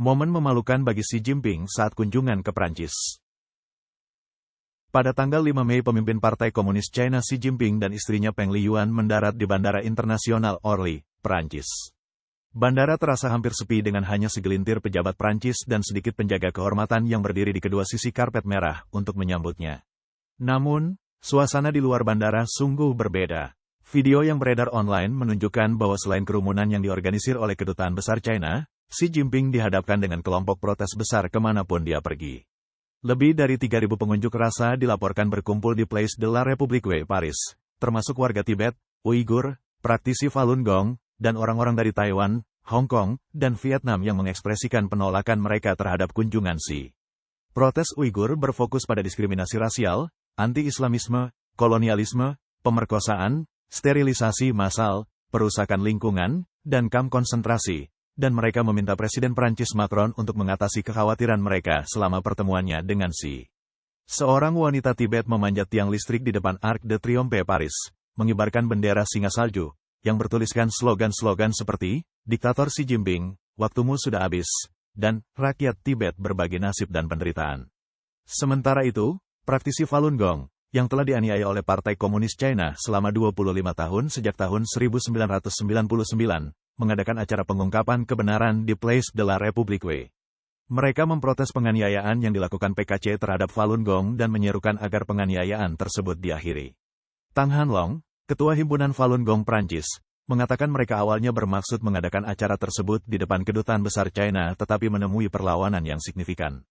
Momen memalukan bagi Xi Jinping saat kunjungan ke Prancis. Pada tanggal 5 Mei pemimpin Partai Komunis China Xi Jinping dan istrinya Peng Liyuan mendarat di Bandara Internasional Orly, Prancis. Bandara terasa hampir sepi dengan hanya segelintir pejabat Prancis dan sedikit penjaga kehormatan yang berdiri di kedua sisi karpet merah untuk menyambutnya. Namun, suasana di luar bandara sungguh berbeda. Video yang beredar online menunjukkan bahwa selain kerumunan yang diorganisir oleh Kedutaan Besar China, Xi Jinping dihadapkan dengan kelompok protes besar kemanapun dia pergi. Lebih dari 3.000 pengunjuk rasa dilaporkan berkumpul di Place de la République, Paris, termasuk warga Tibet, Uighur, praktisi Falun Gong, dan orang-orang dari Taiwan, Hong Kong, dan Vietnam yang mengekspresikan penolakan mereka terhadap kunjungan Xi. Protes Uighur berfokus pada diskriminasi rasial, anti-Islamisme, kolonialisme, pemerkosaan, sterilisasi massal, perusakan lingkungan, dan kamp konsentrasi, dan mereka meminta Presiden Prancis Macron untuk mengatasi kekhawatiran mereka selama pertemuannya dengan Xi. Seorang wanita Tibet memanjat tiang listrik di depan Arc de Triomphe Paris, mengibarkan bendera singa salju, yang bertuliskan slogan-slogan seperti, Diktator Xi Jinping, waktumu sudah habis, dan rakyat Tibet berbagi nasib dan penderitaan. Sementara itu, praktisi Falun Gong, yang telah dianiaya oleh Partai Komunis China selama 25 tahun sejak tahun 1999, mengadakan acara pengungkapan kebenaran di Place de la République. Mereka memprotes penganiayaan yang dilakukan PKC terhadap Falun Gong dan menyerukan agar penganiayaan tersebut diakhiri. Tang Hanlong, Ketua Himpunan Falun Gong Prancis, mengatakan mereka awalnya bermaksud mengadakan acara tersebut di depan Kedutaan Besar China tetapi menemui perlawanan yang signifikan.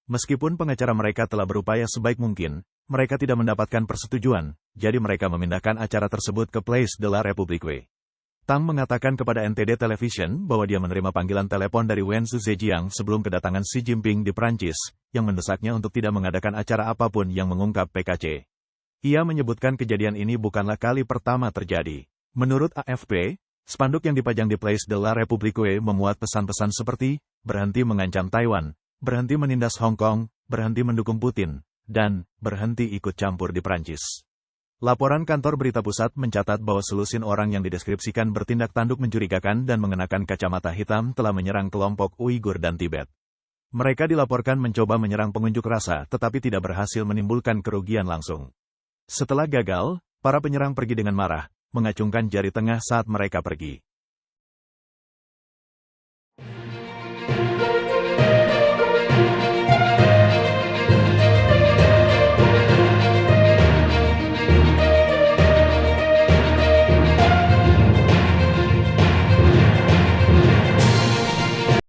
Meskipun pengacara mereka telah berupaya sebaik mungkin, mereka tidak mendapatkan persetujuan, jadi mereka memindahkan acara tersebut ke Place de la République. Tang mengatakan kepada NTD Television bahwa dia menerima panggilan telepon dari Wen Zhejiang sebelum kedatangan Xi Jinping di Prancis, yang mendesaknya untuk tidak mengadakan acara apapun yang mengungkap PKC. Ia menyebutkan kejadian ini bukanlah kali pertama terjadi. Menurut AFP, spanduk yang dipajang di Place de la République memuat pesan-pesan seperti, berhenti mengancam Taiwan, berhenti menindas Hong Kong, berhenti mendukung Putin, dan berhenti ikut campur di Prancis. Laporan kantor berita pusat mencatat bahwa selusin orang yang dideskripsikan bertindak tanduk mencurigakan dan mengenakan kacamata hitam telah menyerang kelompok Uighur dan Tibet. Mereka dilaporkan mencoba menyerang pengunjuk rasa tetapi tidak berhasil menimbulkan kerugian langsung. Setelah gagal, para penyerang pergi dengan marah, mengacungkan jari tengah saat mereka pergi.